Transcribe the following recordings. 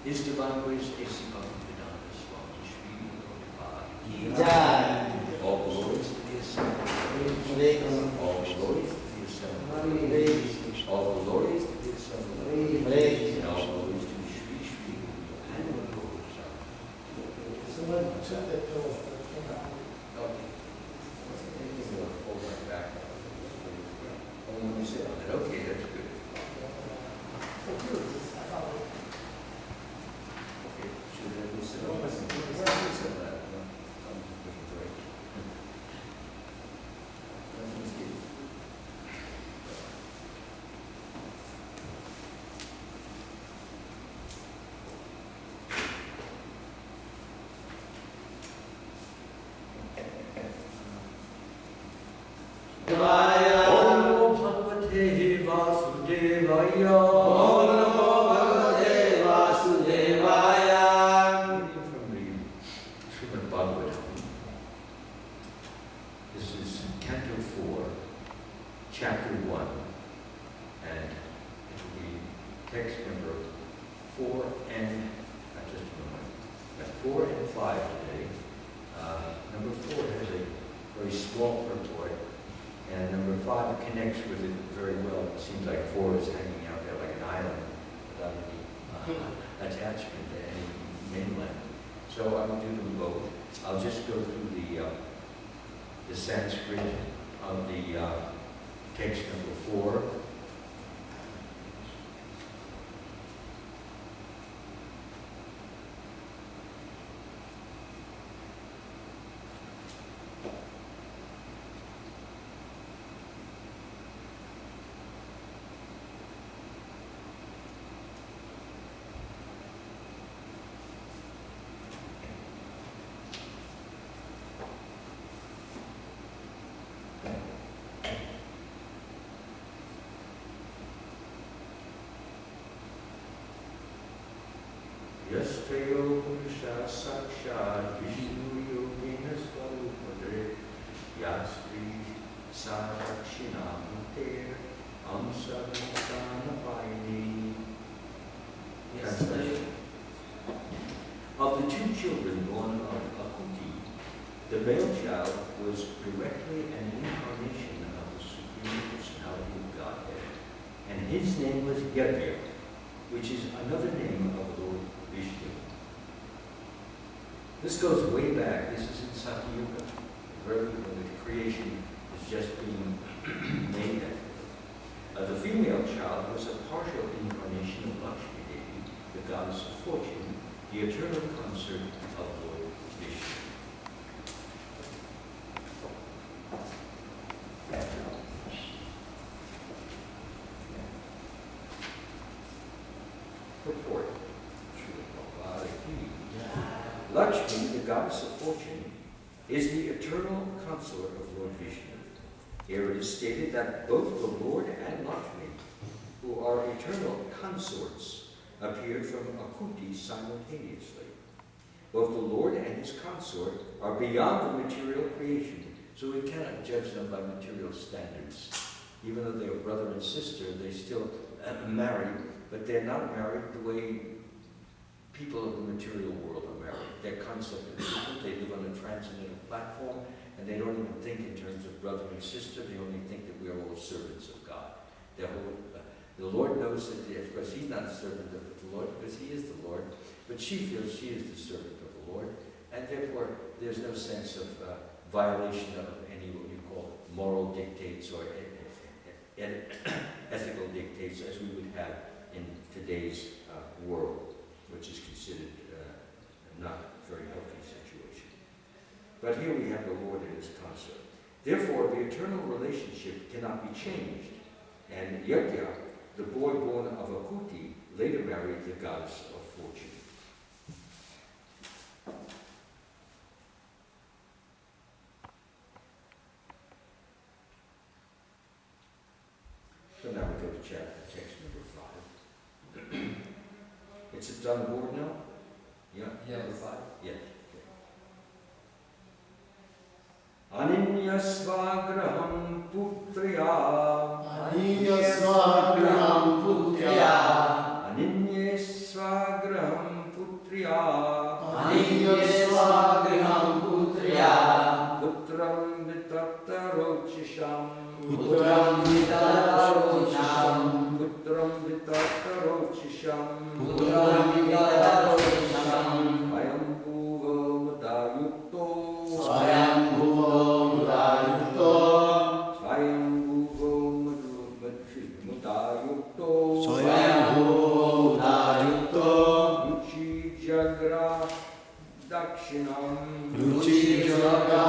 His divine grace, iskcon, swami. All glories to the Assembly. All glories to the Assembly. All glories to the Assembly. And all glories to Shri Shri and the Lord. Someone took that pill. Okay. Hold that back. Oh, let me sit on it. Okay, that's good. Om Bhagavate Vasudevaya. Om Namo Bhagavate Vasudevaya. From the Srimad Bhagavatam. This is Canto 4, Chapter 1, and it will be text number 4 and just a moment. 4 and 5 today. Number 4 has a very small purport, and number 5 connects with it very well. It seems like 4 is hanging out there like an island without any attachment to any mainland. So I will do them both. I'll just go through the Sanskrit of the text number 4. sakshat Vishnu yogena swarupade yastri sarakshina muter amsarvastana paini. Translation. Of the two children born of Akuti, the male child was directly an incarnation of the Supreme Personality of Godhead, and his name was Yajna, which is another name of Lord Vishnu. This goes way back. This is in Satyuga, where the creation is just being made. The female child was a partial incarnation of Lakshmi Devi, the goddess of fortune, the eternal consort of Lord Vishnu. Purport. Lakshmi, the goddess of fortune, is the eternal consort of Lord Vishnu. Here it is stated that both the Lord and Lakshmi, who are eternal consorts, appeared from Akuti simultaneously. Both the Lord and his consort are beyond the material creation, so we cannot judge them by material standards. Even though they are brother and sister, they still married, but they're not married the way people of the material world are married. Their concept is different. They live on a transcendental platform, and they don't even think in terms of brother and sister. They only think that we are all servants of God. The Lord knows that, of course, he's not a servant of the Lord because he is the Lord, but she feels she is the servant of the Lord, and therefore there's no sense of violation of any what you call moral dictates or ethical dictates as we would have in today's world, which is considered not a very healthy situation. But here we have the Lord and his consort. Therefore, the eternal relationship cannot be changed, and Yajna, the boy born of Akuti, later married the goddess of fortune. So now we go to text number 5. It's on the board now? Yeah? Yes. Number 5? Yes. Aninyasvagraham putrya. Aninyasvagraham putrya. Aninyasvagraham putrya. Aninyasvagraham putrya. Putram vitattarocisham. Putram vitattarocisham. Putram vitattarocisham. Putram vitattarocisham. Swayambhuva mudayukto. Swayambhuva mudayukto. Swayambhuva mudayukto. Swayambhuva mudayukto. Ruchi jagra dakshinam. Ruchi jagra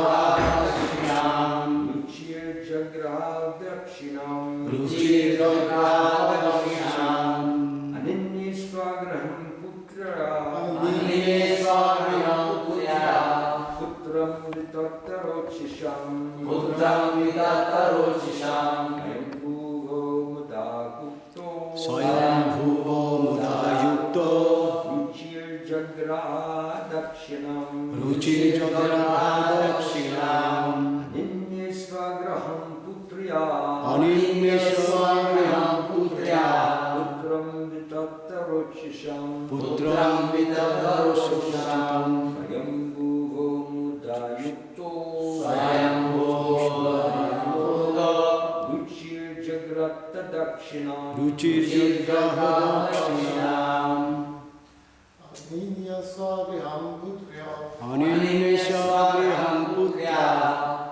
dakshinam. Ruchi jagra dakshinam. Ruchi jagra dakshinam. Aninyasvagraham putra. Aninyasvagraham putrya. Putram vitattarocisham. Putram vitattarocisham. Swayambhuva mudayukto. Swayambhuva mudayukto. Ruchir jagra dakshinam. Ruchi jagra dakshinam. Aninyasvagraham putrya. Aninyasvagraham putrya. Putram vitattarocisham. Putram vitattarocisham. Swayambhuva mudayukto. Swayambhuva mudayukto. Ruchir jagrata dakshinam. Ruchir jagra dakshinam. Aninyasvagraham putrya. Aninyasvagraham putrya.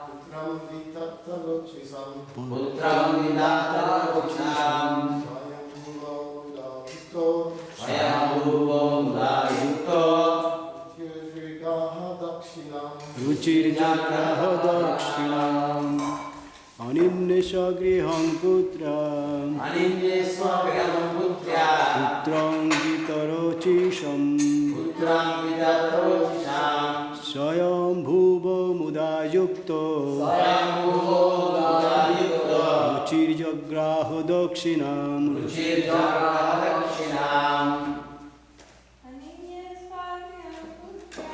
Putram vitattarocisham. Putram vitattarocisham. Swayambhuva mudayukto. Swayambhuva mudayukto. Tirjagaha dakshinam. Ruchir jagra dakshinam. Aninyasvagraham putrya. Aninyasvagraham putrya. Putram vitattarocisham. Putram vitattarocisham. Swayambhuva mudayukto. Swayambhuva mudayukto. Ruchir jagra dakshinam. Ruchir jagra dakshinam. Aninyasvagraham putrya.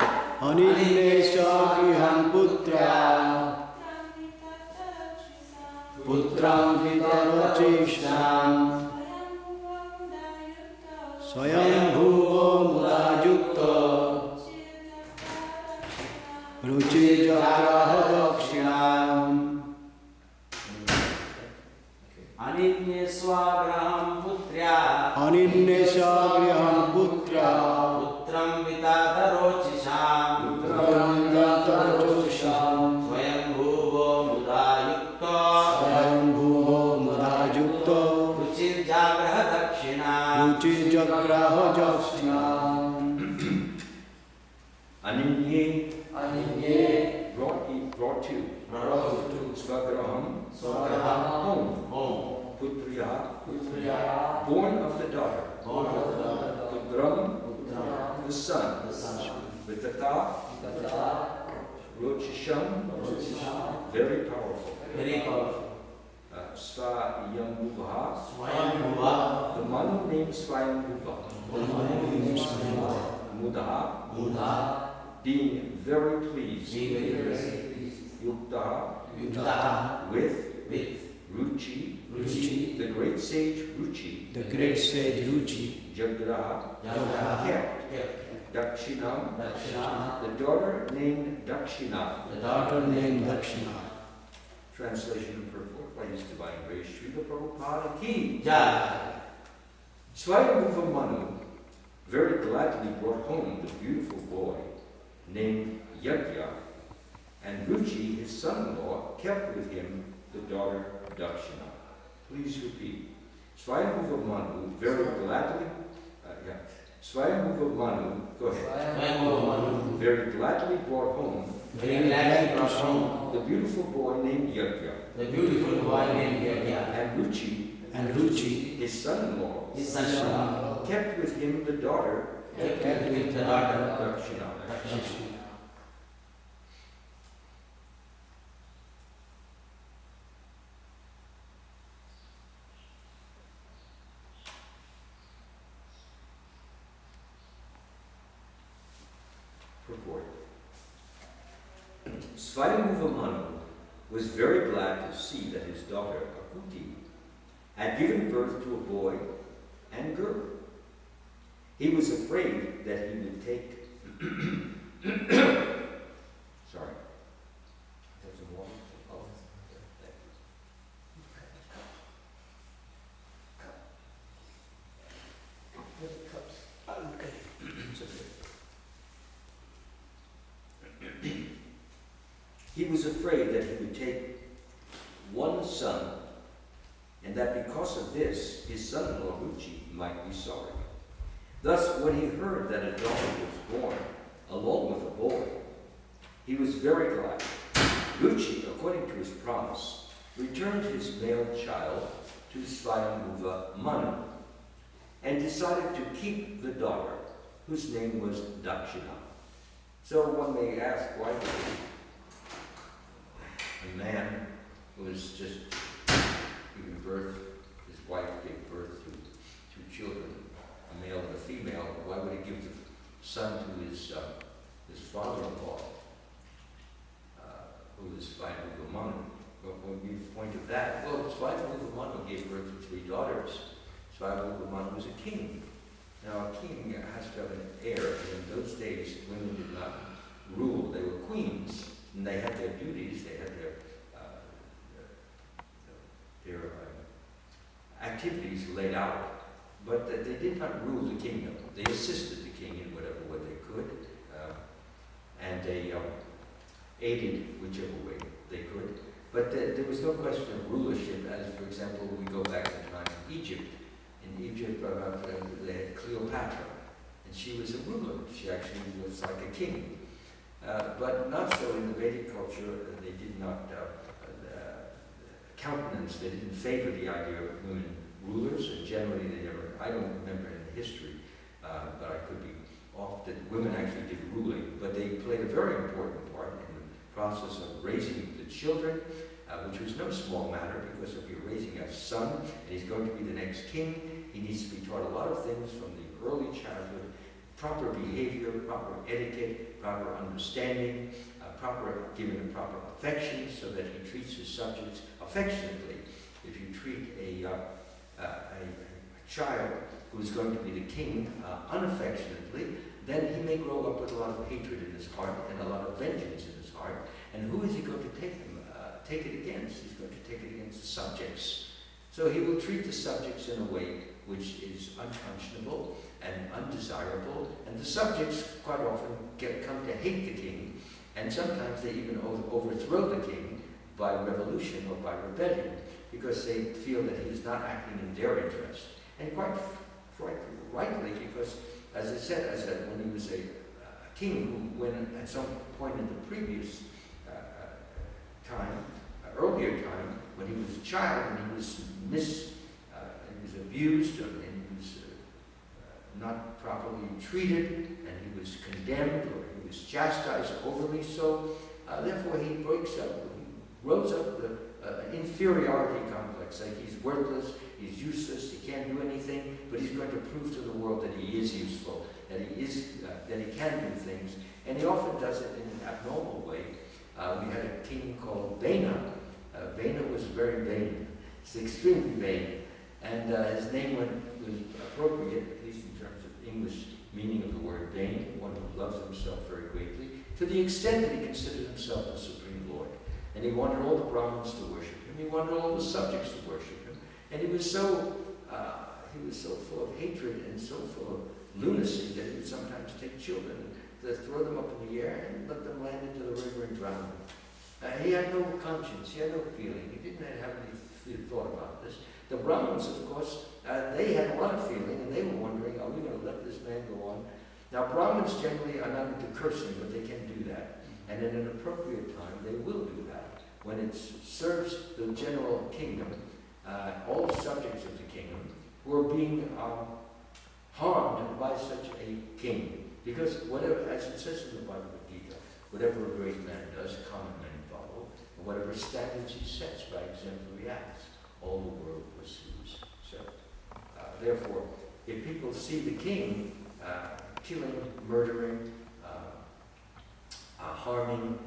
Aninesha griham putra putram vitarocisham swayambhuvo mudayukta ruchijagraha dakshinam. Aninyeswagraham putrya putram vitatarochisham swayambhuvo mudayukta ruchijagraha dakshinam. Aninye brought to Svagraham home. Putriya born of the daughter. Putram the son. Vitata Rochisham very powerful. Swayambhuva the Manu named Swayambhuva. Muda being very pleased. Yukta with Ruchi the great sage Ruchi Jagraha kept Dakshinam the daughter named Dakshina. Translation and purport by His Divine Grace Srila Prabhupada Ki. Swayambhuva Manu very gladly brought home the beautiful boy named Yajna, and Ruchi, his son-in-law, kept with him the daughter Dakshina. Please repeat. Swayambhuva Manu very gladly, Swayambhuva Manu, go ahead. Very gladly brought home the beautiful boy named Yajna, and Ruchi, his son-in-law, kept with him the daughter Dakshina. Purport. Swayambhuva Manu was very glad to see that his daughter Akuti had given birth to a boy and girl. He was afraid that he would take sorry. Have some water? Oh, thank you. It's okay. He was afraid that he would take one son, and that because of this, his son-in-law Ruchi might be sorry. Thus, when he heard that a daughter was born, along with a boy, he was very glad. Ruchi, according to his promise, returned his male child to Swayambhuva Manu, and decided to keep the daughter, whose name was Dakshina. So one may ask, why did a man who was just giving birth, his wife gave birth to two children, a male and a female, why would he give the son to his father-in-law, who was Swayambhuva Manu? What would be the point of that? Well, Swayambhuva Manu gave birth to 3 daughters. Swayambhuva Manu was a king. Now, a king has to have an heir, and in those days, women did not rule. They were queens, and they had their duties, they had their activities laid out, but they did not rule the kingdom. They assisted the king in whatever way they could, and they aided whichever way they could. But there was no question of rulership, as, for example, we go back in time to Egypt. In Egypt, they had Cleopatra, and she was a ruler. She actually was like a king. But not so in the Vedic culture. They did not countenance, they didn't favor the idea of women rulers, and generally they never, I don't remember in the history, but I could be off, that women actually did ruling, but they played a very important part in the process of raising the children, which was no small matter, because if you're raising a son and he's going to be the next king, he needs to be taught a lot of things from the early childhood, proper behavior, proper etiquette, proper understanding, giving a proper affection so that he treats his subjects affectionately. If you treat a child who is going to be the king unaffectionately, then he may grow up with a lot of hatred in his heart and a lot of vengeance in his heart. And who is he going to take it against? He's going to take it against the subjects. So he will treat the subjects in a way which is unconscionable and undesirable, and the subjects quite often come to hate the king, and sometimes they even overthrow the king by revolution or by rebellion, because they feel that he is not acting in their interest. And quite rightly, because as I said, when he was a king, when at some point in the previous earlier time, when he was a child and he was abused and he was not properly treated and he was condemned or he was chastised overly so, therefore he rose up with an inferiority complex, like he's worthless, he's useless, he can't do anything, but he's going to prove to the world that he is useful, that he can do things, and he often does it in an abnormal way. We had a king called Vena. Vena was very vain. He's extremely vain. And his name was appropriate, at least in terms of English meaning of the word vain, one who loves himself very greatly, to the extent that he considered himself the Supreme Lord. And he wanted all the Brahmins to worship him. He wanted all the subjects to worship him. And he was so full of hatred and so full of lunacy that he would sometimes take children and throw them up in the air and let them land into the river and drown them. He had no conscience, he had no feeling, he didn't have any thought about this. The Brahmins, of course, they had a lot of feeling, and they were wondering, are we going to let this man go on? Now, Brahmins generally are not into cursing, but they can do that. And at an appropriate time, they will do that. When it serves the general kingdom, all subjects of the kingdom, who are being harmed by such a king. Because whatever, as it says in the Bhagavad Gita, whatever a great man does, common men follow, and whatever standards he sets by exemplary acts, all the world pursues. So, therefore, if people see the king killing, murdering, harming,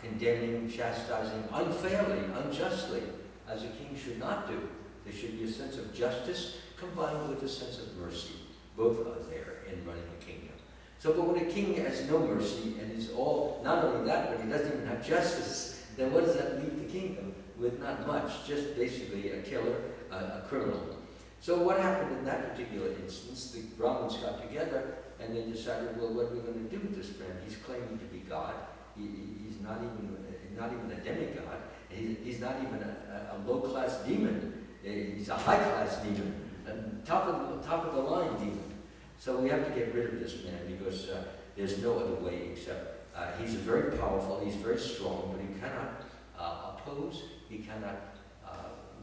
condemning, chastising, unfairly, unjustly, as a king should not do, there should be a sense of justice combined with a sense of mercy. Both are there in running the kingdom. So, but when a king has no mercy and is all, not only that, but he doesn't even have justice, then what does that leave the kingdom? With not much, just basically a killer, a criminal. So what happened in that particular instance, the Brahmins got together and they decided, well, what are we going to do with this man? He's claiming to be God. He's not even a demigod. He's not even a low-class demon. He's a high-class demon, a top of the line demon. So we have to get rid of this man because there's no other way except he's very powerful, he's very strong, but he cannot oppose, he cannot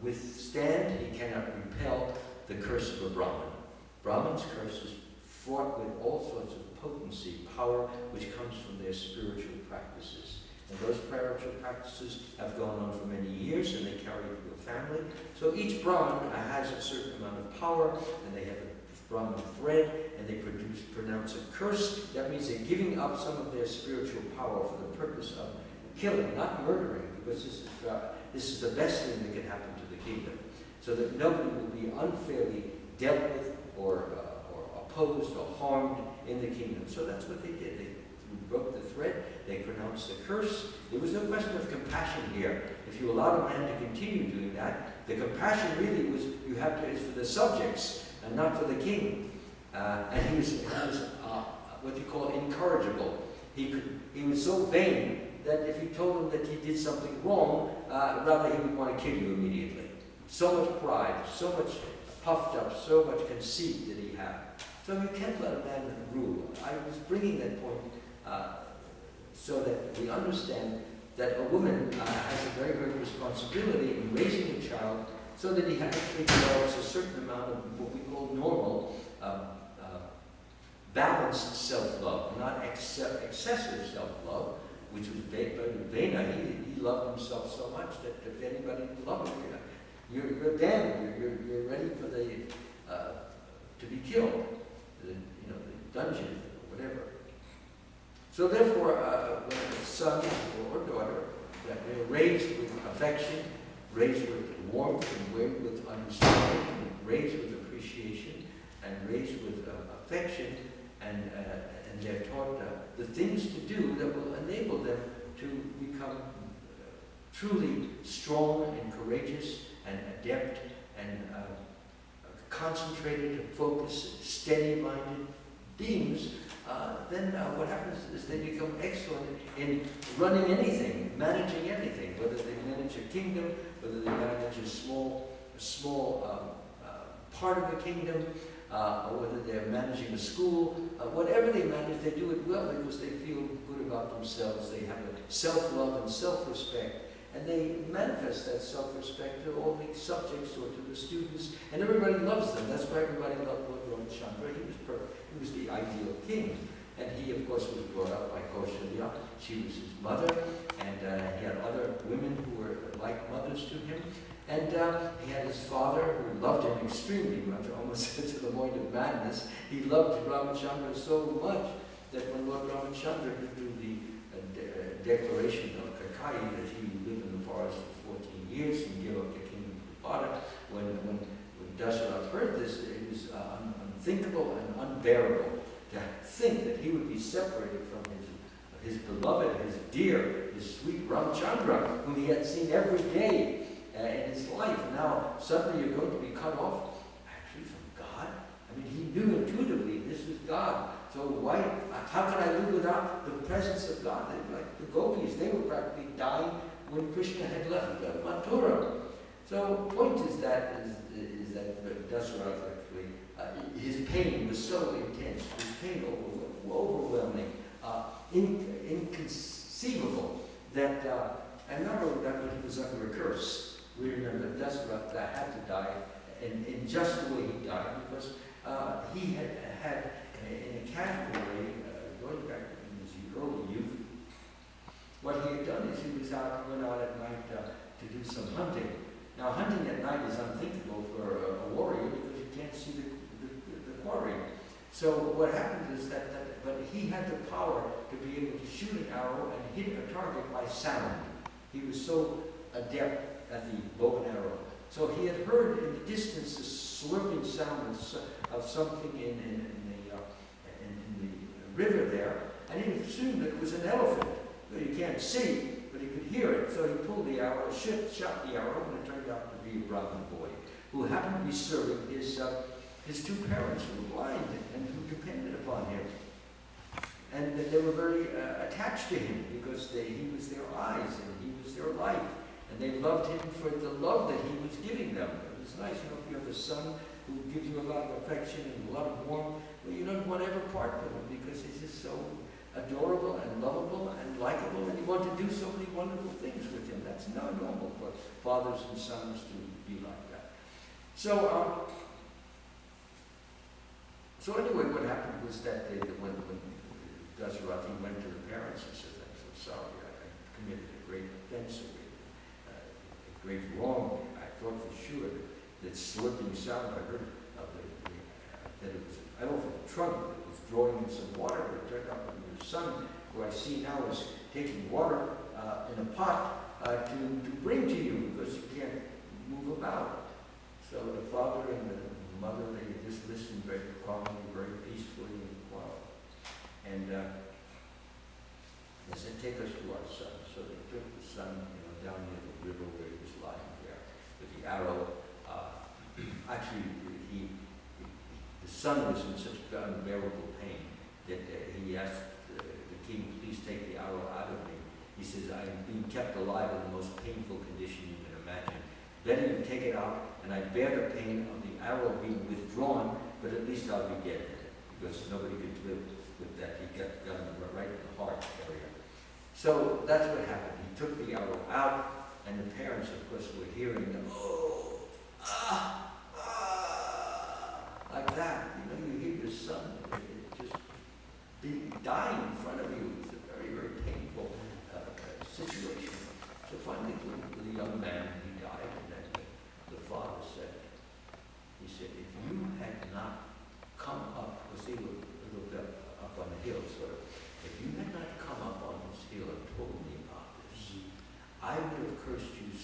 withstand, he cannot repel the curse of a Brahmin. Brahmin's curse is fraught with all sorts of potency, power, which comes from their spiritual practices. And those spiritual practices have gone on for many years, and they carry it to a family. So each Brahmin has a certain amount of power, and they have a Brahmin thread, and they pronounce a curse. That means they're giving up some of their spiritual power for the purpose of killing, not murdering, because this is the best thing that can happen to the kingdom, so that nobody will be unfairly dealt with or opposed or harmed in the kingdom. So that's what they did. They broke the thread, they pronounced the curse. There was no question of compassion here. If you allowed a man to continue doing that, the compassion really was, is for the subjects and not for the king. And he was what you call incorrigible. He was so vain that if you told him that he did something wrong, rather he would want to kill you immediately. So much pride, so much puffed up, so much conceit did he have. So you can't let a man rule. I was bringing that point so that we understand that a woman has a very great responsibility in raising a child so that he actually develops a certain amount of what we call normal, balanced self-love, not excessive self-love, which was Vena. He loved himself so much that if anybody loved him, you're damned. You're ready for to be killed. dungeon or whatever. So therefore, when a son or daughter that they're raised with affection, raised with warmth, and raised with understanding, raised with appreciation, and raised with affection, and they're taught the things to do that will enable them to become truly strong and courageous and adept and concentrated, focused, steady-minded beings, then what happens is they become excellent in running anything, managing anything, whether they manage a kingdom, whether they manage a small part of a kingdom, or whether they're managing a school. Whatever they manage, they do it well because they feel good about themselves. They have a self-love and self-respect. And they manifest that self-respect to all the subjects or to the students, and everybody loves them. That's why everybody loved Lord Ramachandra. He was perfect. He was the ideal king. And he, of course, was brought up by Kaushalya. She was his mother, and he had other women who were like mothers to him. And he had his father, who loved him extremely much, almost to the point of madness. He loved Ramachandra so much that when Lord Ramachandra did do the declaration of Kakai, that he lived in the forest for 14 years and gave up the kingdom to Bhara, when Dasharatha heard this, it was unthinkable and unbearable to think that he would be separated from his beloved, his dear, his sweet Ramachandra, whom he had seen every day in his life. Now, suddenly you're going to be cut off, actually, from God? I mean, he knew intuitively this was God. So how can I live without the presence of God? Like the gopis, they were practically dying when Krishna had left Mathura. So the point is that Dasharatha actually, his pain was so intense, his pain overwhelming, inconceivable, that I remember that when he was under a curse, we remember that Dasharatha had to die in just the way he died, because he had in a casual way, going back in his early youth, what he had done is he went out at night to do some hunting. Now, hunting at night is unthinkable for a warrior because you can't see the quarry. So what happened is but he had the power to be able to shoot an arrow and hit a target by sound. He was so adept at the bow and arrow. So he had heard in the distance the slurping sound of something in the river there, and he assumed that it was an elephant. But you can't see, but he could hear it. So he pulled the arrow, shot the arrow, and it turned out to be a Brahmin boy who happened to be serving his two parents who were blind and who depended upon him. And they were very attached to him because he was their eyes and he was their life. And they loved him for the love that he was giving them. It was nice, if you have a son who gives you a lot of affection and a lot of warmth, well, you don't want to ever part from him because he's just so adorable and lovable and likable, and you want to do so many wonderful things with him. That's not normal for fathers and sons to be like that. So, anyway, what happened was that when Dasharatha went to the parents and said, "I'm so sorry, I committed a great offense, a great wrong. I thought for sure that slurping sound I heard of that it was an elephant trunk that was drawing in some water, but it turned out that your son, who I see now is taking water in a pot to bring to you because you can't move about." So the father and the mother, they just listened very calmly, very peacefully and quiet. And they said, "Take us to our son." So they took the son down near the river where he was lying there with the arrow. Actually, the son was in such unbearable pain that he asked the king, "Please take the arrow out of me." He says, "I am being kept alive in the most painful condition you can imagine. Better you take it out, and I bear the pain of the arrow being withdrawn, but at least I'll be dead," because nobody could live with that. He got him right in the heart area. So that's what happened. He took the arrow out, and the parents, of course, were hearing them, like that. You hear your son just be dying in front of you. It's a very, very painful situation. So finally, the young man, he died, and then the father said, "If you had not come up," because they were a little bit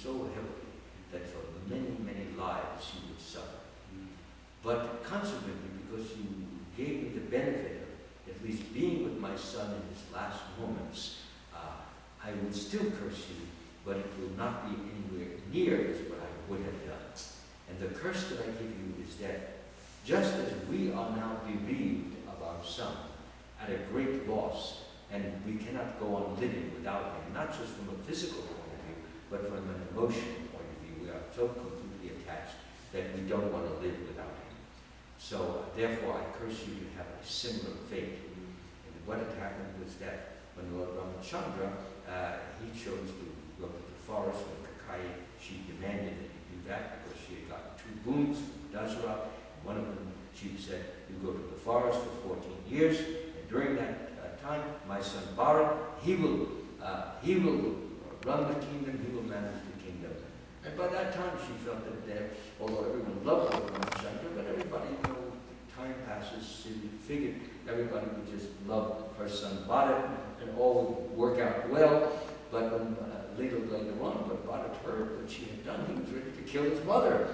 so heavily that for many, many lives you would suffer. But consequently, because you gave me the benefit of at least being with my son in his last moments, I would still curse you, but it will not be anywhere near as what I would have done. And the curse that I give you is that just as we are now bereaved of our son at a great loss, and we cannot go on living without him, not just from a physical point of view, but from an emotional point of view, we are so completely attached that we don't want to live without him. So therefore I curse you to have a similar fate. And what had happened was that when Lord Ramachandra, he chose to go to the forest with Kakai, she demanded that he do that because she had gotten 2 boons from Dasara. One of them, she said, you go to the forest for 14 years, and during that time, my son Bharat, he will run the kingdom, he will manage the kingdom. And by that time, she felt that although everyone loved Lord Ramachandra, but everybody, time passes, she figured everybody would just love her son Bharat, and all would work out well. But later on, when Bharat heard what she had done, he was ready to kill his mother.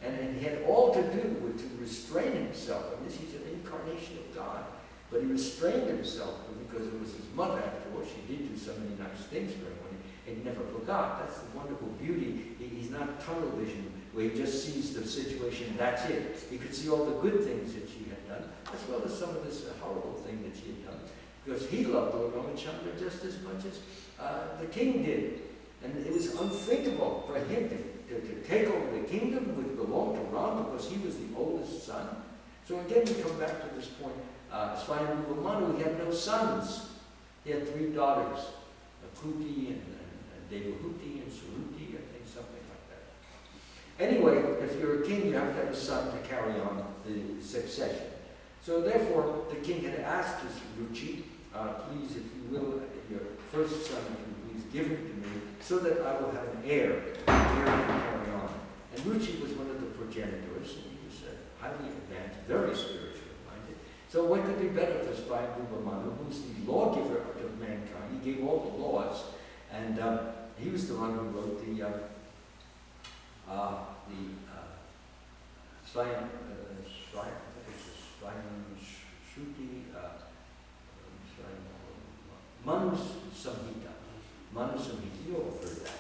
And he had all to do with to restrain himself. And this is an incarnation of God. But he restrained himself because it was his mother, after all. She did do so many nice things for him, and he never forgot. That's the wonderful beauty. He's not tunnel vision, where he just sees the situation, that's it. He could see all the good things that she had done, as well as some of this horrible thing that she had done. Because he loved Lord Ramachandra just as much as the king did. And it was unthinkable for him to take over the kingdom which belonged to Ram, because he was the oldest son. So again, we come back to this point. Swami Manu, he had no sons. He had 3 daughters, Kuti and Devahuti and Suruti, I think, something like that. Anyway, if you're a king, you have to have a son to carry on the succession. So therefore, the king had asked his Ruchi, please, if you will, your first son, if you please give him to me, so that I will have an heir to carry on. And Ruchi was one of the progenitors, and he was highly advanced, very spiritual. So what could be better for Swayambhuva Manu, who's the lawgiver of mankind? He gave all the laws, and he was the one who wrote the Manu's Samhita. Manu's Samhita, you all heard that.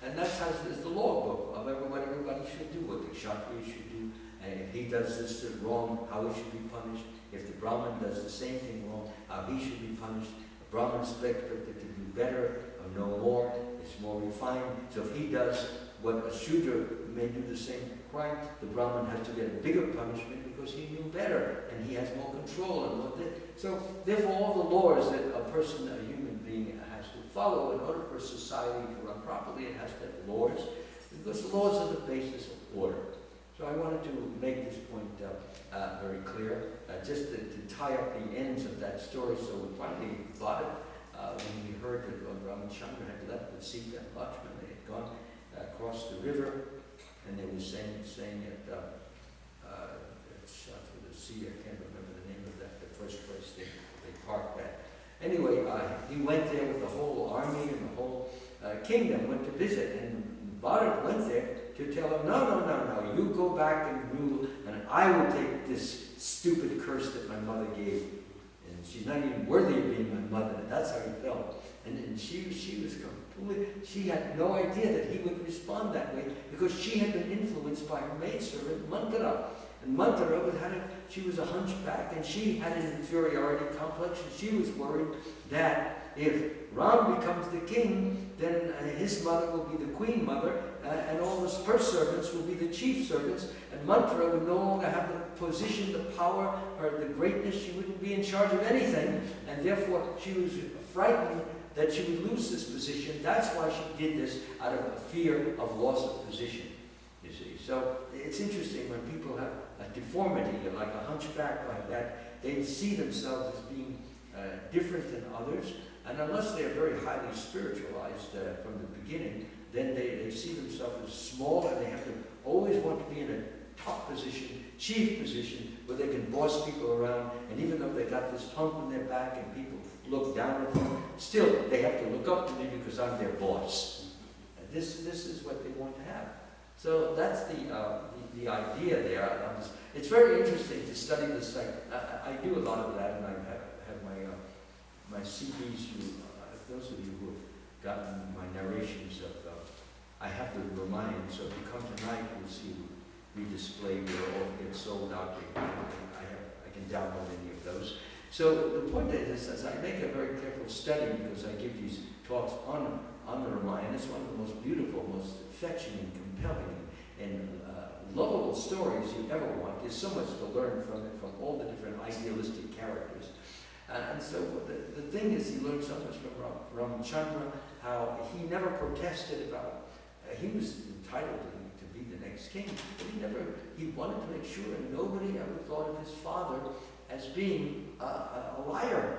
And that's how is the law book of what everybody should do, what the Kshatriya should do, and if he does this wrong, how he should be punished. If the Brahmin does the same thing wrong, how he should be punished. The Brahmin is expected to do better or know more. It's more refined. So if he does what a Shudra may do the same crime, the Brahmin has to get a bigger punishment because he knew better and he has more control and more. So therefore, all the laws that a person, a human being, has to follow in order for society to run properly, it has to have laws, because the laws are the basis of order. So I wanted to make this point very clear, just to tie up the ends of that story. So we finally got it when we heard that Ramachandra had left with Sita and Lakshmana. They had gone across the river, and they were saying at through the sea, I can't remember the name of that, the first place they parked at. Anyway, he went there with the whole army and the whole kingdom, went to visit, and Bharat went there to tell him, no, you go back and rule, and I will take this stupid curse that my mother gave. And she's not even worthy of being my mother. And that's how he felt. And she was completely, she had no idea that he would respond that way, because she had been influenced by her maidservant, Mantara. And Mantara she was a hunchback, and she had an inferiority complex, and she was worried that if Ram becomes the king, then his mother will be the queen mother, and all her servants will be the chief servants, and Mantara would no longer have the position, the power, or the greatness. She wouldn't be in charge of anything, and therefore she was frightened that she would lose this position. That's why she did this, out of a fear of loss of position, you see. So it's interesting when people have a deformity, like a hunchback like that, they see themselves as being different than others, and unless they are very highly spiritualized from the beginning, then they see themselves as small, and they have to always want to be in a top position, chief position, where they can boss people around, and even though they got this hump in their back and people look down at them, still they have to look up to me because I'm their boss. And this is what they want to have. So that's the idea there. It's very interesting to study this. I do a lot of that, and I have my CDs. Those of you who have gotten my narrations of, I have the Ramayana. So if you come tonight, you'll see we display where all gets sold out. I can download any of those. So the point is, as I make a very careful study, because I give these talks on the Ramayana, it's one of the most beautiful, most affectionate, compelling, and lovable stories you ever want. There's so much to learn from it, from all the different idealistic characters. And so the thing is, he learned so much from Ramchandra, how he never protested about, he was entitled to be the next king, but he wanted to make sure that nobody ever thought of his father as being a liar.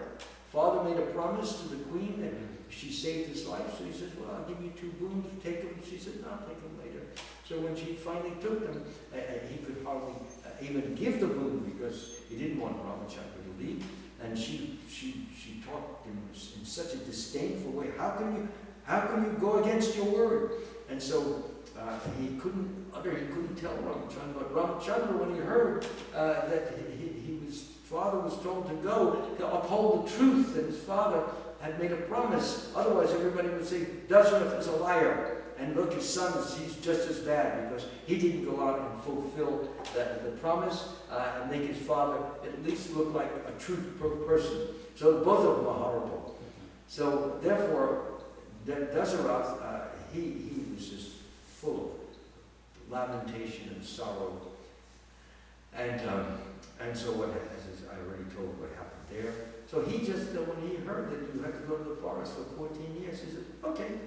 Father made a promise to the queen that she saved his life, so he says, well, I'll give you 2 boons, take them. She said, no, I'll take them later. So when she finally took them, he could hardly even give the boon because he didn't want Ramachandra to leave. And she talked him in such a disdainful way. How can you go against your word? And so he couldn't tell Ramachandra. But Ramachandra, when he heard that his father was told to go to uphold the truth, that his father had made a promise, otherwise everybody would say Dasarath is a liar. And look, his son, he's just as bad because he didn't go out and fulfill the promise and make his father at least look like a true person. So both of them are horrible. So therefore, Dasarath, he was just full of lamentation and sorrow. And so what, as I already told what happened there. So he just, when he heard that you had to go to the forest for 14 years, he said, okay,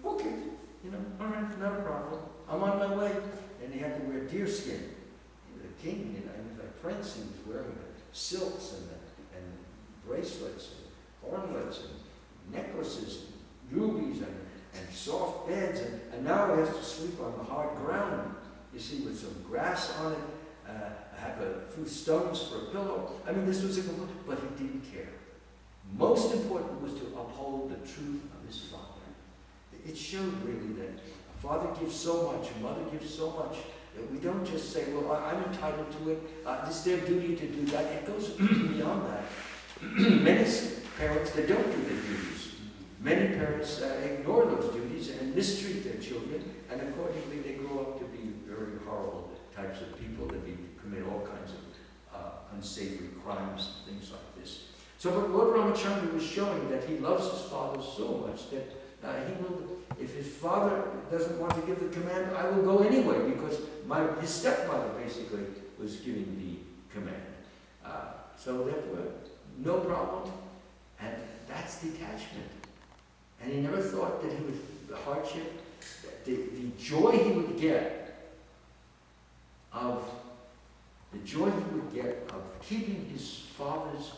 all right, not a problem. I'm on my way. And he had to wear deer skin. The king, he was like prince, he was wearing silks and bracelets and ornaments and necklaces, and rubies and soft beds, and now he has to sleep on the hard ground, you see, with some grass on it, have a few stones for a pillow. I mean, this was but he didn't care. Most important was to uphold the truth of his father. It showed really that a father gives so much, a mother gives so much, that we don't just say, well, I'm entitled to it, it's their duty to do that. It goes beyond that. Many parents, they don't do their duties. Many parents ignore those duties and mistreat their children, and accordingly they grow up to be very horrible types of people that commit all kinds of unsavory crimes and things like this. So but Lord Ramachandra was showing that he loves his father so much that he will, if his father doesn't want to give the command, I will go anyway, because his stepmother basically was giving the command. So therefore, no problem, and that's detachment. And he never thought that the hardship, the joy he would get of keeping his father's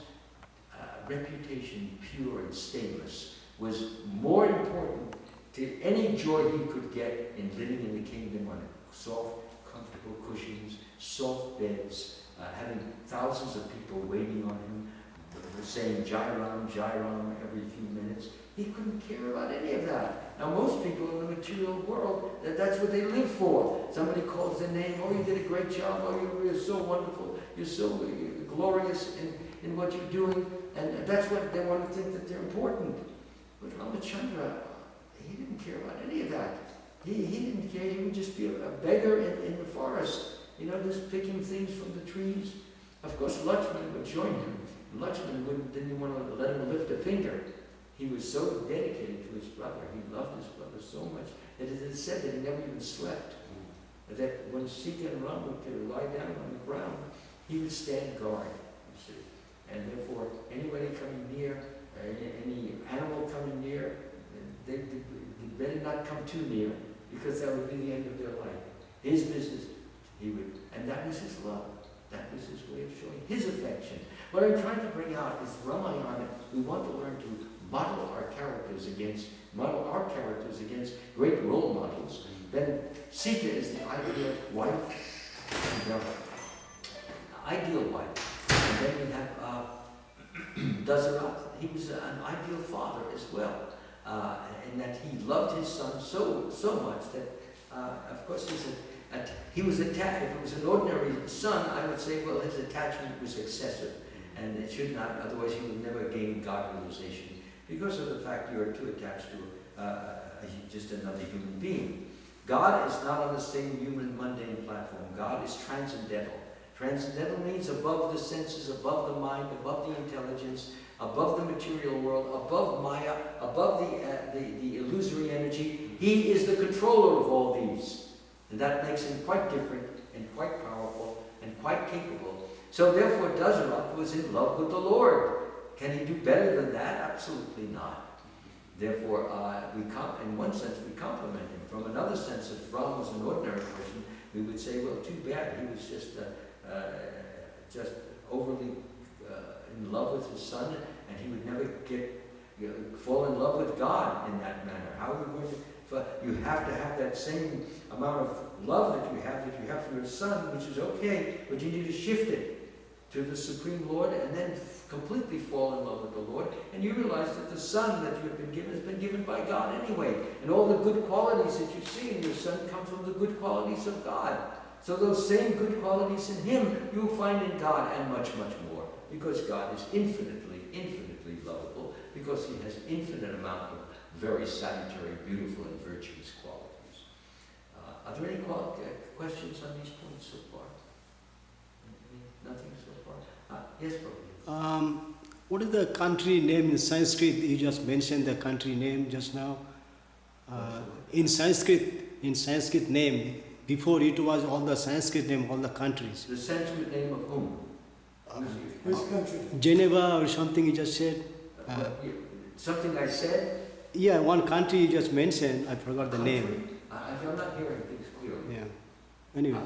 reputation pure and stainless was more important to any joy he could get in living in the kingdom on soft, comfortable cushions, soft beds, having thousands of people waiting on him, saying Jai Ram, Jai Ram every few minutes. He couldn't care about any of that. Now most people in the material world, that's what they live for. Somebody calls their name, oh, you did a great job, oh, you're so wonderful, you're so glorious in what you're doing, and that's what they want to think that they're important. But Ramachandra, he didn't care about any of that. He didn't care, he would just be a beggar in the forest, just picking things from the trees. Of course, Lakshman would join him. Lakshman didn't want to let him lift a finger. He was so dedicated to his brother. He loved his brother so much that it is said that he never even slept. That when Sita and Ram would lie down on the ground, he would stand guard, you see. And therefore, anybody coming near, any animal coming near, they better not come too near, because that would be the end of their life. His business, and that was his love. That was his way of showing his affection. What I'm trying to bring out is Ramayana. We want to learn to model our characters against great role models. Then Sita is the ideal wife, ideal wife. And then we have Dasarath. He was an ideal father as well. and that he loved his son so much that, of course, he was attached. If it was an ordinary son, I would say, well, his attachment was excessive, and it should not. Otherwise, he would never gain God realization because of the fact you are too attached to just another human being. God is not on the same human mundane platform. God is transcendental. Transcendental means above the senses, above the mind, above the intelligence, above the material world, above Maya, above the illusory energy. He is the controller of all these. And that makes him quite different and quite powerful and quite capable. So therefore Dasaratha was in love with the Lord. Can he do better than that? Absolutely not. Therefore, in one sense, we compliment him. From another sense, if Ram was an ordinary person, we would say, well, too bad. He was just overly in love with his son, and he would never fall in love with God in that manner. How are we going to? You have to have that same amount of love that you have for your son, which is okay, but you need to shift it to the Supreme Lord, and then completely fall in love with the Lord, and you realize that the son that you have been given has been given by God anyway, and all the good qualities that you see in your son come from the good qualities of God. So those same good qualities in him you will find in God, and much, much more, because God is infinitely, infinitely lovable, because he has infinite amount of very salutary, beautiful, and virtuous qualities. Are there any questions on these points so far? Nothing so far? Yes, Prabhu. What is the country name in Sanskrit? You just mentioned the country name just now. In Sanskrit name, before it was all the Sanskrit name, all the countries. The Sanskrit name of whom? Which country? Geneva or something you just said. Something I said? Yeah, one country you just mentioned. I forgot the name. I'm not hearing things clearly. Yeah. Anyway.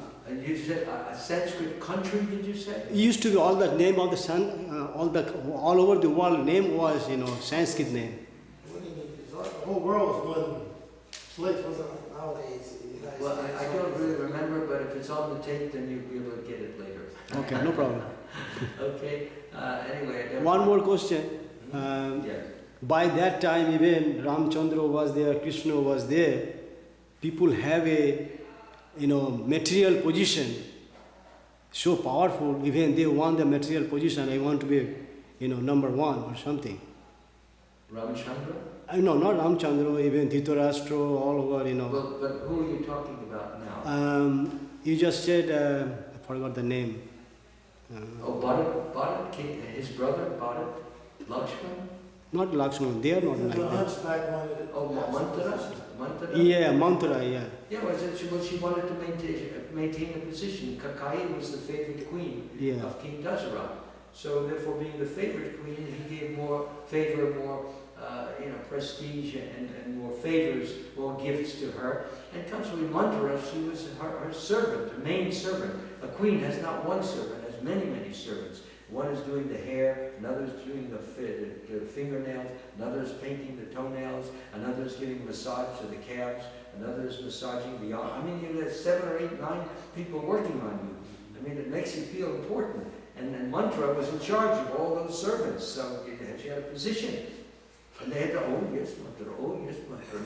You said a Sanskrit country, did you say? It used to be all the name of the sun, all over the world name was, Sanskrit name. What do you mean? The whole world is one place, wasn't it? Nowadays. Well, I don't really remember, but if it's on the tape, then you'll be able to get it later. Okay, no problem. Okay. Anyway. One more question. Yes. By that time, even Ramchandra was there, Krishna was there. People have a, material position, so powerful. Even they want the material position. I want to be, number one or something. Ramchandra? No, not Ramchandra. Even Dhritarashtra, all over. Well, but who are you talking about now? You just said I forgot the name. Bharat, his brother, Bharat, Lakshman? Not Lakshman, they are not like The that. hunchback wanted it. Manthara? Yeah, Manthara, yeah. Yeah, she wanted to maintain a position. Kakai was the favorite queen of King Dasaratha. So therefore, being the favorite queen, he gave more favor, more prestige, and more favors, more gifts to her. And comes with Manthara, she was her servant, a main servant. A queen has not one servant, has many, many servants. One is doing the hair, another is doing the fingernails, another is painting the toenails, another is giving massage to the calves, another is massaging the arm. I mean, you have 7 or 8, 9 people working on you. I mean, it makes you feel important. And then Mantra was in charge of all those servants, so she had a position. And they had to, oh yes, Mantra.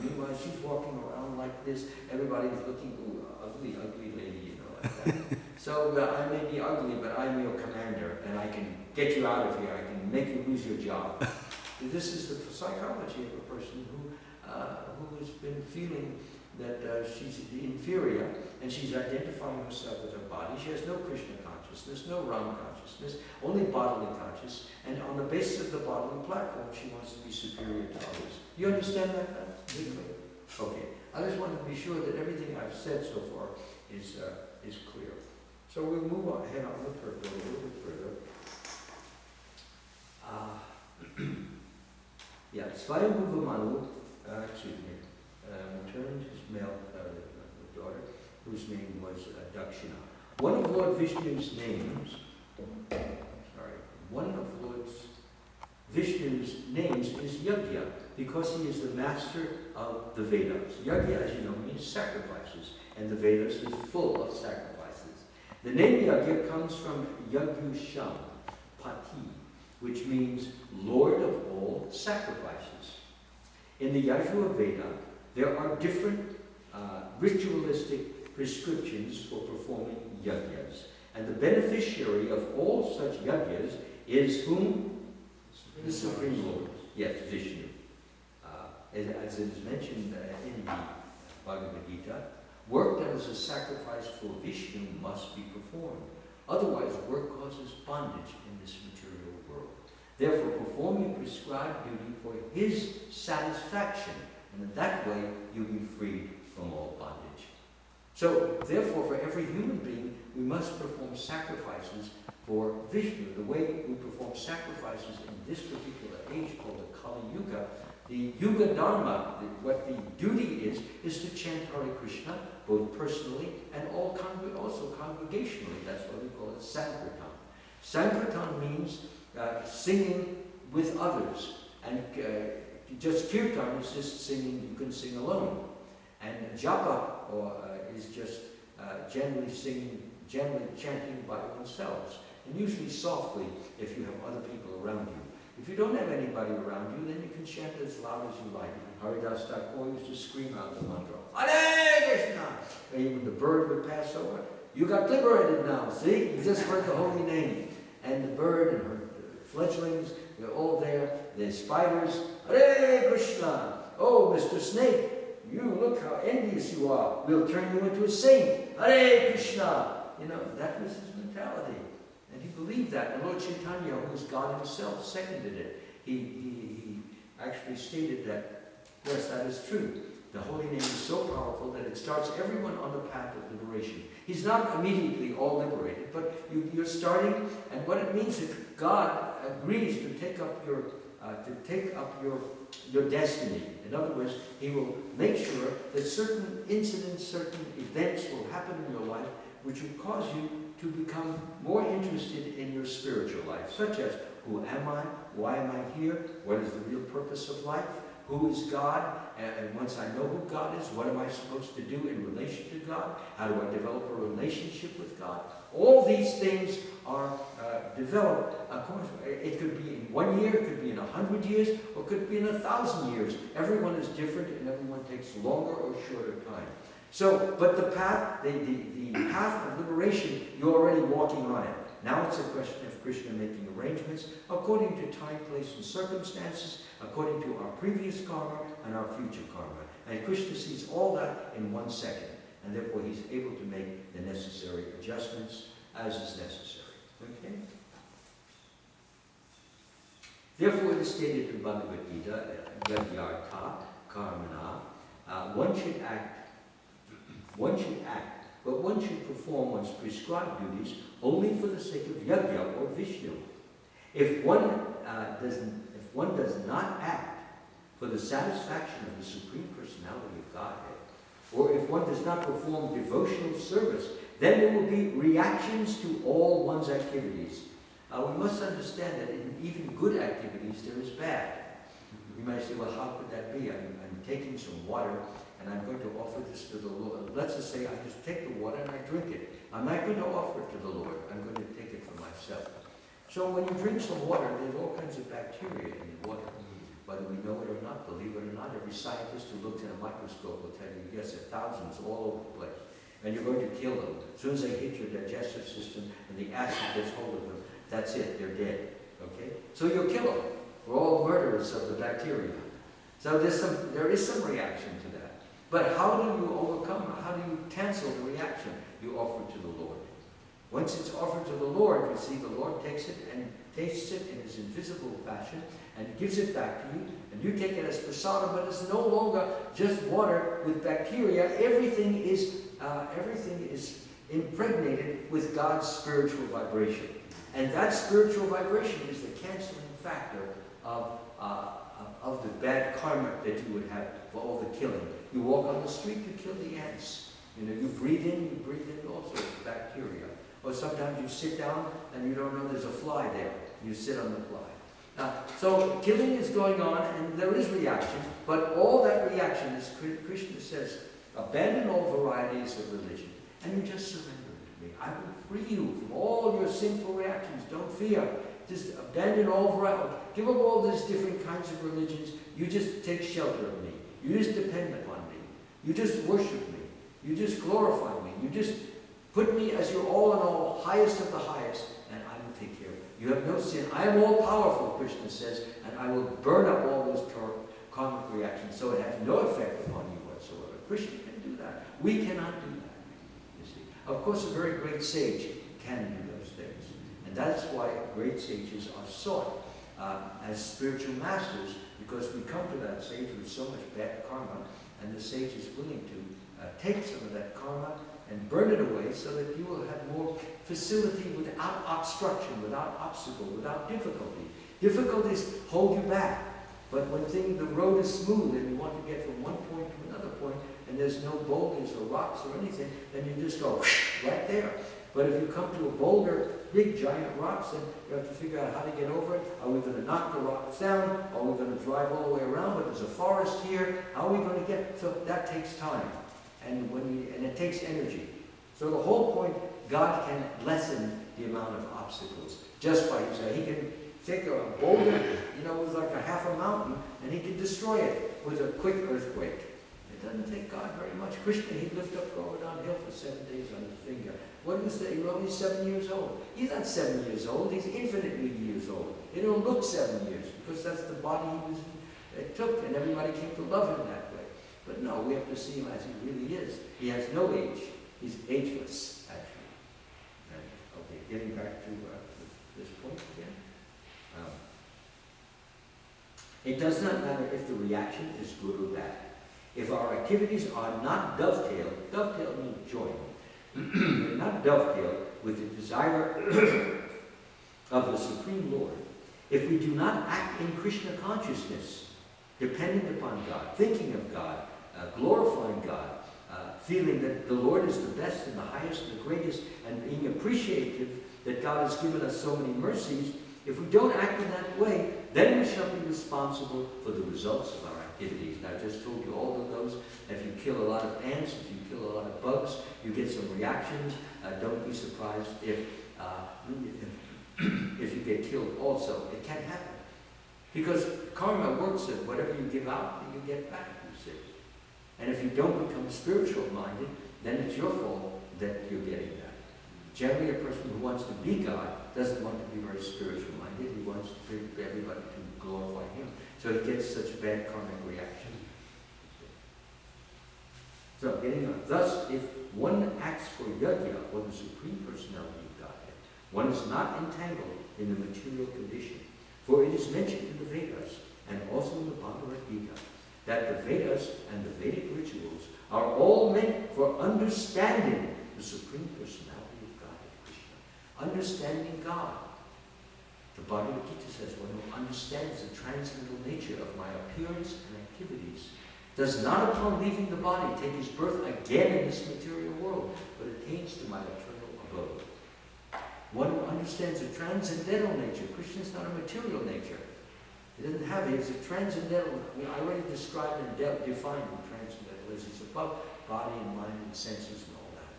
Meanwhile, she's walking around like this. Everybody's looking, ooh, ugly lady, like that. So I may be ugly, but I'm your commander, and I can get you out of here. I can make you lose your job. This is the psychology of a person who has been feeling that she's inferior, and she's identifying herself with her body. She has no Krishna consciousness, no Ram consciousness, only bodily consciousness, and on the basis of the bodily platform, she wants to be superior to others. You understand that? Okay. I just want to be sure that everything I've said so far is clear. So we'll move on, ahead on the purpose a little bit further. Swayambhuva Manu, returned his male daughter, whose name was Dakshina. One of Lord Vishnu's names is Yajna, because he is the master of the Vedas. Yajna, as you know, means sacrifices, and the Vedas is full of sacrifices. The name Yajna comes from Yagyusham, Pati, which means Lord of all sacrifices. In the Yajur Veda, there are different ritualistic prescriptions for performing yajnas. And the beneficiary of all such yajnas is whom? The Supreme Lord. Yes, Vishnu. As it is mentioned in the Bhagavad Gita, work that is a sacrifice for Vishnu must be performed. Otherwise, work causes bondage in this material world. Therefore, perform your prescribed duty for his satisfaction, and in that way you'll be freed from all bondage. So, therefore, for every human being, we must perform sacrifices for Vishnu. The way we perform sacrifices in this particular age called the Kali Yuga, the Yuga Dharma, what the duty is to chant Hare Krishna, both personally and also congregationally. That's why we call it Sankirtan. Sankirtan means singing with others. And just Kirtan is just singing, you can sing alone. And Japa is just generally chanting by oneself. And usually softly if you have other people around you. If you don't have anybody around you, then you can chant as loud as you like. Haridas Thakur used to scream out the mantra, Hare Krishna! And when the bird would pass over, you got liberated now, see? You just heard the holy name. And the bird and her fledglings, they're all there. There's spiders. Hare Krishna! Oh, Mr. Snake, you look how envious you are. We'll turn you into a saint. Hare Krishna! You know, that was his mentality. And he believed that. And Lord Chaitanya, who was God himself, seconded it. He actually stated that, yes, that is true. The holy name is so powerful that it starts everyone on the path of liberation. He's not immediately all liberated, but you're starting, and what it means is God agrees to take up your destiny. In other words, he will make sure that certain incidents, certain events will happen in your life which will cause you to become more interested in your spiritual life, such as, who am I? Why am I here? What is the real purpose of life? Who is God? And once I know who God is, what am I supposed to do in relation to God? How do I develop a relationship with God? All these things are developed. Of course, it could be in 1 year, it could be in 100 years, or it could be in 1,000 years. Everyone is different, and everyone takes longer or shorter time. So, but the path, the path of liberation, you're already walking on it. Now it's a question of Krishna making arrangements according to time, place, and circumstances, according to our previous karma and our future karma. And Krishna sees all that in 1 second, and therefore he's able to make the necessary adjustments as is necessary. Okay? Therefore, it is stated in Bhagavad Gita, Yadyartha Karmana, one should act, but one should perform one's prescribed duties only for the sake of Yajna or Vishnu. If one does not act for the satisfaction of the Supreme Personality of Godhead, or if one does not perform devotional service, then there will be reactions to all one's activities. We must understand that in even good activities there is bad. You might say, well, how could that be? I'm taking some water and I'm going to offer this to the Lord. Let's just say I just take the water and I drink it. I'm not going to offer it to the Lord. I'm going to take it for myself. So when you drink some water, there's all kinds of bacteria in the water. Whether we know it or not, believe it or not, every scientist who looks in a microscope will tell you, yes, there are thousands all over the place. And you're going to kill them. As soon as they hit your digestive system and the acid gets hold of them, that's it, they're dead. Okay? So you'll kill them. We're all murderers of the bacteria. So there is some reaction to that. But how do you overcome? How do you cancel the reaction? You offer it to the Lord. Once it's offered to the Lord, you see the Lord takes it and tastes it in his invisible fashion and gives it back to you, and you take it as prasadam, but it's no longer just water with bacteria. Everything is impregnated with God's spiritual vibration. And that spiritual vibration is the canceling factor of the bad karma that you would have for all the killing. You walk on the street, you kill the ants. You know, you breathe in all sorts of bacteria. Or sometimes you sit down and you don't know there's a fly there. You sit on the fly. So killing is going on and there is reaction, but all that reaction, as Krishna says, abandon all varieties of religion and you just surrender to me. I will free you from all your sinful reactions. Don't fear. Just abandon all varieties. Give up all these different kinds of religions. you just take shelter of me. You just depend upon me. You just worship me. You just glorify me. You just put me as your all in all, highest of the highest, and I will take care of you. You have no sin. I am all powerful, Krishna says, and I will burn up all those karmic reactions so it has no effect upon you whatsoever. Krishna can do that. We cannot do that, you see. Of course, a very great sage can do those things. And that's why great sages are sought as spiritual masters, because we come to that sage with so much bad karma, and the sage is willing to take some of that karma and burn it away so that you will have more facility without obstruction, without obstacle, without difficulty. Difficulties hold you back. But when the road is smooth and you want to get from one point to another point, and there's no boulders or rocks or anything, then you just go right there. But if you come to a boulder, big giant rocks, then you have to figure out how to get over it. Are we going to knock the rocks down? Are we going to drive all the way around? But there's a forest here. How are we going to get? So that takes time, and it takes energy. So the whole point, God can lessen the amount of obstacles just by He can take a boulder, with like a half a mountain, and He can destroy it with a quick earthquake. It doesn't take God very much. Krishna, He'd lift up Govardhan Hill for 7 days on His finger. What was that? He's 7 years old. He's not 7 years old. He's infinitely years old. It don't look 7 years because that's the body it took, and everybody came to love Him that way. But no, we have to see Him as He really is. He has no age. He's ageless, actually. And, okay, getting back to this point again. It does not matter if the reaction is good or bad. If our activities are not dovetailed, dovetail means join, they're not dovetailed with the desire of the Supreme Lord. If we do not act in Krishna consciousness, dependent upon God, thinking of God, glorifying God, feeling that the Lord is the best and the highest and the greatest, and being appreciative that God has given us so many mercies, if we don't act in that way, then we shall be responsible for the results of our activities. And I just told you all of those. If you kill a lot of ants, if you kill a lot of bugs, you get some reactions. Don't be surprised if you get killed also. It can happen. Because karma works that whatever you give out, you get back, you see. And if you don't become spiritual minded, then it's your fault that you're getting that. Generally, a person who wants to be God doesn't want to be very spiritual minded. He wants everybody to glorify Him. So he gets such bad karmic reactions. So, getting on. Thus, if one acts for yajna, or the Supreme Personality of Godhead, one is not entangled in the material condition. For it is mentioned in the Vedas, and also in the Bhagavad Gita, that the Vedas and the Vedic rituals are all meant for understanding the Supreme Personality of Godhead, Krishna. Understanding God. The Bhagavad Gita says, one who understands the transcendental nature of my appearance and activities does not upon leaving the body take his birth again in this material world, but attains to my eternal abode. One who understands the transcendental nature. Krishna is not a material nature. He doesn't have it. He's a transcendental. I already described and defined what transcendental is. He's above body and mind and senses and all that.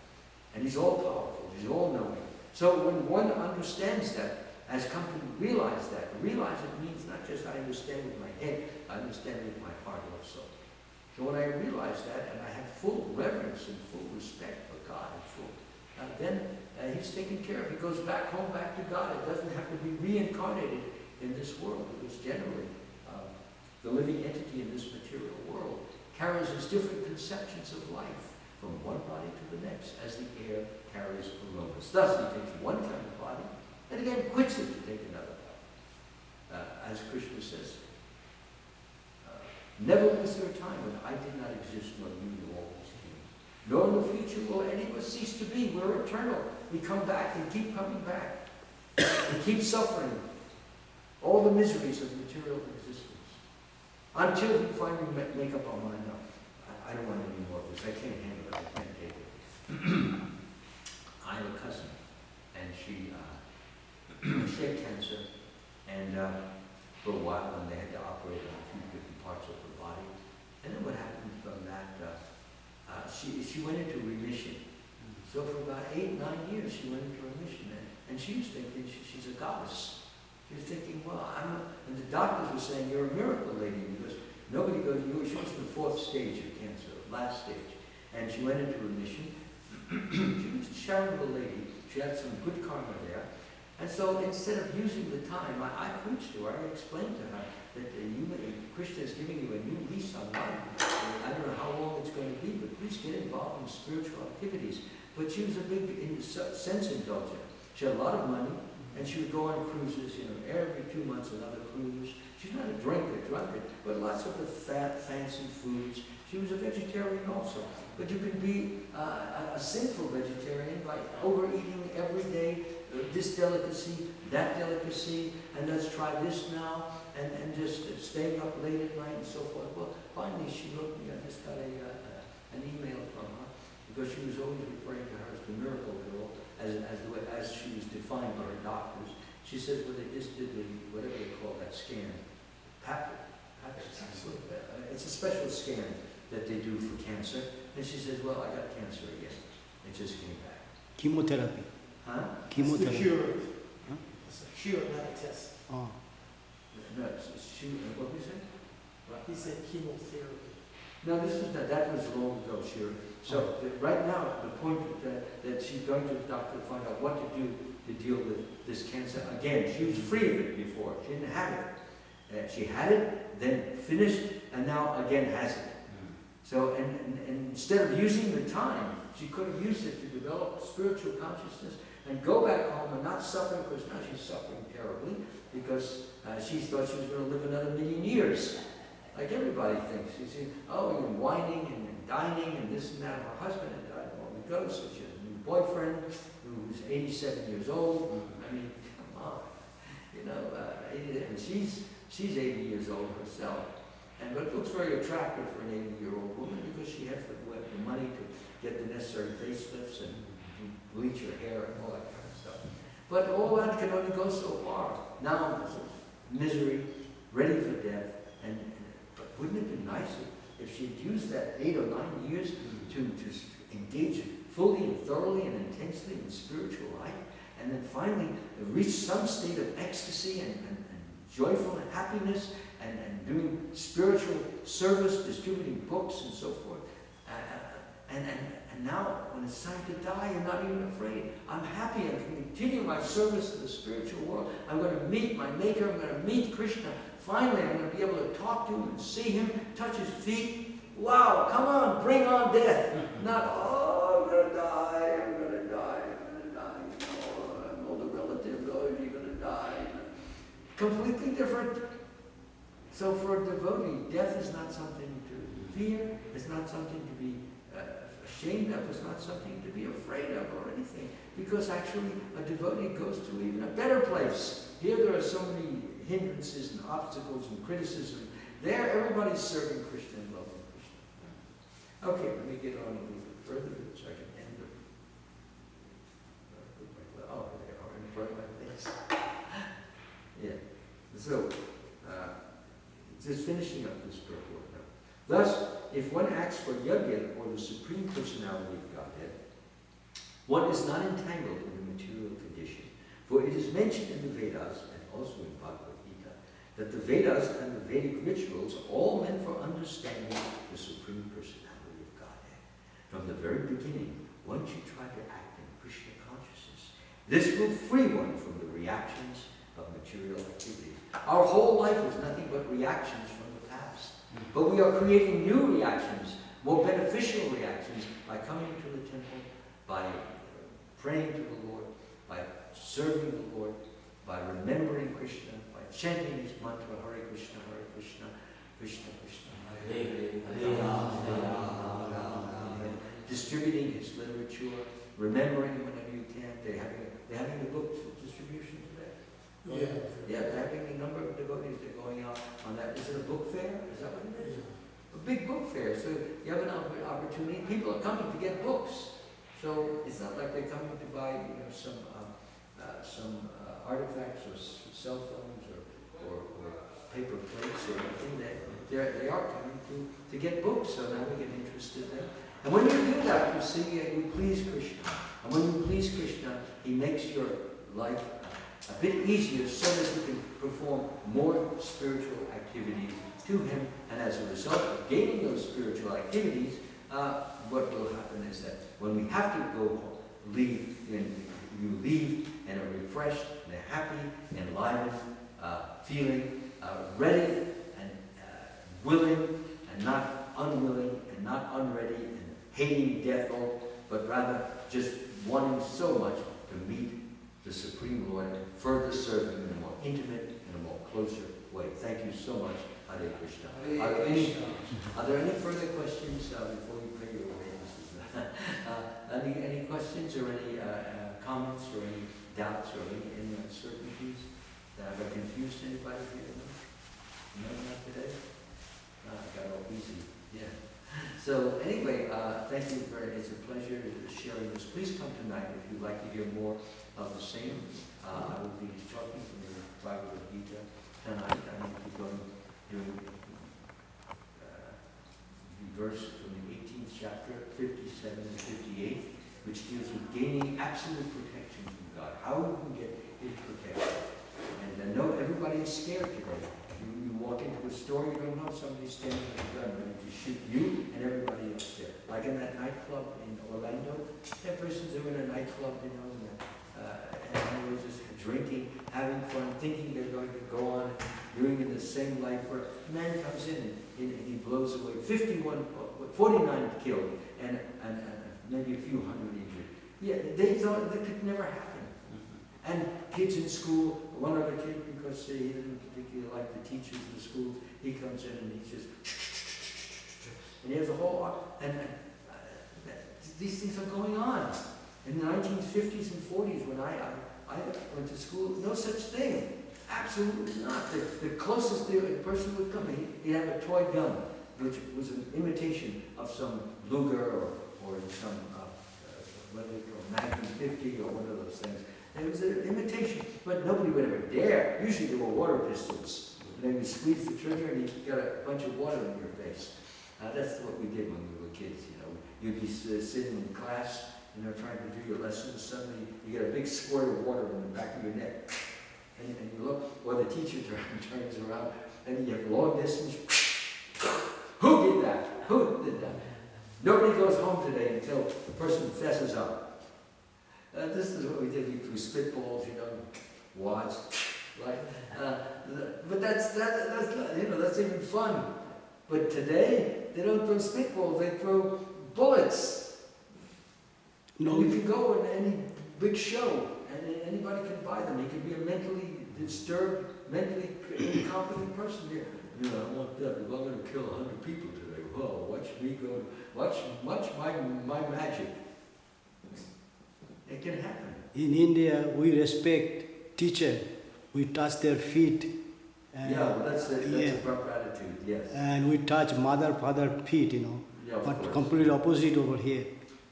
And he's all powerful. He's all knowing. So when one understands that, has come to realize that, realize it means not just I understand with my head, I understand with my heart also. So when I realize that, and I have full reverence and full respect for God, then He's taken care of. He goes back home, back to God. It doesn't have to be reincarnated in this world, because generally the living entity in this material world carries his different conceptions of life from one body to the next, as the air carries aromas. Thus, he takes one kind of body, and again quits it to take another body. As Krishna says, never was there a time when I did not exist, nor you knew all these kings. Nor in the future will any of us cease to be. We're eternal. We come back and keep coming back. We keep suffering all the miseries of material existence until we finally make up our mind. No, I don't want any more of this. I can't handle it. I can't take it. I have a cousin, and she had cancer, and for a while, when they had to operate on a few different parts of her body, and then what happened from that? She went into remission. So for about 8, 9 years, she went into remission, and she was thinking she's a goddess. She was thinking, well, and the doctors were saying, you're a miracle lady, because Nobody goes, she was in the 4th stage of cancer, last stage. And she went into remission. She was a charitable lady. She had some good karma there. And so instead of using the time, I preached to her, I explained to her that Krishna is giving you a new lease on life. I don't know how long it's going to be, but please get involved in spiritual activities. But she was a big sense indulgent. She had a lot of money, and she would go on cruises, every 2 months another cruise. She's not a drunkard, but lots of the fat, fancy foods. She was a vegetarian also. But you can be a sinful vegetarian by overeating every day, this delicacy, that delicacy, and let's try this now, and just staying up late at night and so forth. Well, finally she wrote me, I just got an email from her, because she was always referring to her as the miracle girl, as she was defined by her doctors. She says, well, they just did the, whatever they call that scan. It's a special scan that they do for cancer. And she says, well, I got cancer again. It just came back. Chemotherapy. Huh? Chemotherapy. It's a cure. Huh? It's a cure, not a test. Oh. No, what did you say? He said chemotherapy. No, that was long ago, sure. So right now, the point that she's going to the doctor to find out what to do to deal with this cancer. Again, she was free of it before. She didn't have it. She had it, then finished, and now again has it. So, and instead of using the time, she could have used it to develop spiritual consciousness and go back home and not suffer, because now she's suffering terribly, because she thought she was going to live another 1,000,000 years. Like everybody thinks. You see, you're whining and dining and this and that. Her husband had died long ago, so she has a new boyfriend who's 87 years old. I mean, come on. And she's 80 years old herself. But it looks very attractive for an 80-year-old woman, because she has the money to get the necessary facelifts and bleach her hair and all that kind of stuff. But all that can only go so far. Now, misery, ready for death. But wouldn't it be nice if she'd used that 8 or 9 years to engage fully and thoroughly and intensely in spiritual life, and then finally reach some state of ecstasy and joyful happiness, and doing spiritual service, distributing books and so forth. And now, when it's time to die, you're not even afraid. I'm happy. I can continue my service to the spiritual world. I'm going to meet my Maker. I'm going to meet Krishna. Finally, I'm going to be able to talk to him and see him, touch his feet. Wow, come on, bring on death. Not, I'm going to die, I'm going to die, I'm going to die. An older relative, you're going to die. Completely different. So for a devotee, death is not something to fear. It's not something to be ashamed of. It's not something to be afraid of or anything. Because actually, a devotee goes to even a better place. Here there are so many hindrances and obstacles and criticism. There, everybody's serving Krishna and loving Krishna. Okay, let me get on a little bit further so I can end it. Oh, they are in front of my face. Yeah. So, just finishing up this purport now. Thus, if one acts for Yajna, or the Supreme Personality of Godhead, one is not entangled in the material condition. For it is mentioned in the Vedas, and also in Bhagavad Gita, that the Vedas and the Vedic rituals are all meant for understanding the Supreme Personality of Godhead. From the very beginning, one should try to act in Krishna consciousness. This will free one from the reactions of material activities. Our whole life is nothing but reactions from the past. But we are creating new reactions, more beneficial reactions, by coming to the temple, by praying to the Lord, by serving the Lord, by remembering Krishna, by chanting his mantra, Hare Krishna, Krishna Krishna, Hare Hare, distributing his literature, remembering whenever you can. They're having the book distribution today. Yeah, they're having a number of devotees that are going out on that. Is it a book fair? Is that what it is? A big book fair. So you have an opportunity. People are coming to get books. So it's not like they're coming to buy, some artifacts or cell phones or paper plates or anything. They are coming to get books. So now we get interested in them. And when you do that, you see, you please Krishna. And when you please Krishna, he makes your life a bit easier so that you can perform more spiritual activities to Him, and as a result of gaining those spiritual activities, what will happen is that when we have to go leave, you leave in a refreshed and a happy, enlivened, feeling ready and willing, and not unwilling, and not unready, and hating death, but rather just wanting so much to meet the Supreme Lord, further serve Him in a more intimate and a more closer way. Thank you so much, Hare Krishna. Are there any further questions before you pay your obeisances? Any questions or any comments or any doubts or any uncertainties that have confused anybody here? No, not today? I got all easy. Yeah. So anyway, thank you it's a pleasure sharing this. Please come tonight if you'd like to hear more of the same. I will be talking from the Bhagavad Gita tonight. I will be doing the verse from the 18th chapter, 57 and 58, which deals with gaining absolute protection from God. How we can get His protection. And I know everybody is scared today. You walk into a store, you don't know somebody's standing with a gun ready to shoot you and everybody else there. Like in that nightclub in Orlando, that person's in a nightclub, and they were just drinking, having fun, thinking they're going to go on doing in the same life. Where a man comes in and he blows away 49 killed and maybe a few hundred injured. Yeah, they thought that could never happen. And kids in school, one other kid, because he didn't particularly like the teachers in the schools, he comes in and he's just, and he has a whole lot, and these things are going on. In the 1950s and 40s, when I went to school, no such thing. Absolutely not. The closest the person would come, he'd have a toy gun, which was an imitation of some Luger or some, what do they call Magnum 50 or one of those things. It was an imitation, but nobody would ever dare. Usually there were water pistols. And then you squeeze the trigger and you got a bunch of water in your face. That's what we did when we were kids, you know. You'd be sitting in class, trying to do your lessons. Suddenly you get a big squirt of water in the back of your neck. And you look, or the teacher turns around, and you have long distance. Who did that? Who did that? Nobody goes home today until the person fesses up. This is what we did. We threw spitballs, wads, right? But that's even fun. But today they don't throw spitballs; they throw bullets. No, you can go in any big show, and anybody can buy them. You can be a mentally disturbed, mentally incompetent person here. I want that. If I'm going to kill 100 people today, well, watch me go. Watch my magic. It can happen. In India, we respect teacher. We touch their feet. That's a proper attitude, yes. And we touch mother, father feet, Yeah, of but course. completely opposite over here.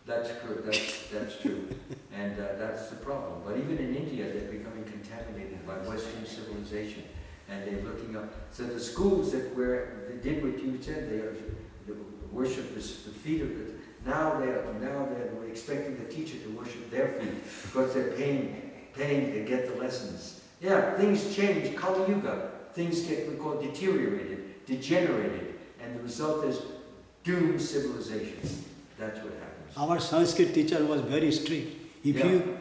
That's true. That's true. And that's the problem. But even in India, they're becoming contaminated by Western civilization. And they're looking up. So the schools they did what you said, they worship the feet of it. Now they're expecting the teacher to worship their feet because they're paying to get the lessons. Yeah, things change. Kali Yuga, things get we call deteriorated, degenerated, and the result is doomed civilization. That's what happens. Our Sanskrit teacher was very strict. If you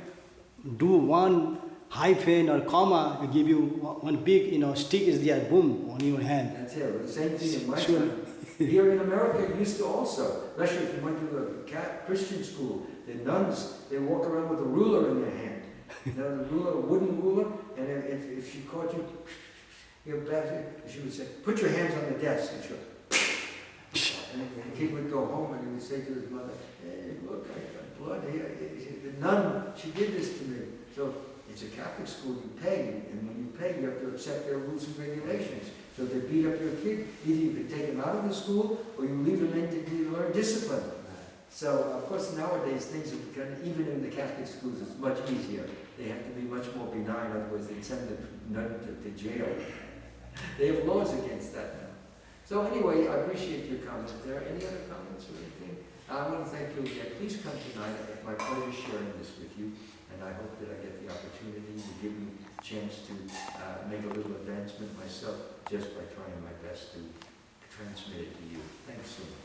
do one hyphen or comma, he give you one big, stick is there, boom, on your hand. That's it. The same thing in my time. Here in America, it used to also, especially if you went to a Christian school, the nuns, they walk around with a ruler in their hand. The ruler, a wooden ruler, and if she caught you, she would say, put your hands on the desk. And the kid would go home and he would say to his mother, hey, look, I got blood here. The nun, she did this to me. So it's a Catholic school, you pay, and when you pay, you have to accept their rules and regulations. So if they beat up your kid, either you can take him out of the school or you leave him in to learn discipline. So, of course, nowadays things have become, even in the Catholic schools, it's much easier. They have to be much more benign, otherwise they'd send the nun to jail. They have laws against that now. So anyway, I appreciate your comments. Are there any other comments or anything? I want to thank you again. Please come tonight. It's my pleasure sharing this with you, and I hope that I get the opportunity to give you chance to make a little advancement myself just by trying my best to transmit it to you. Thanks so much.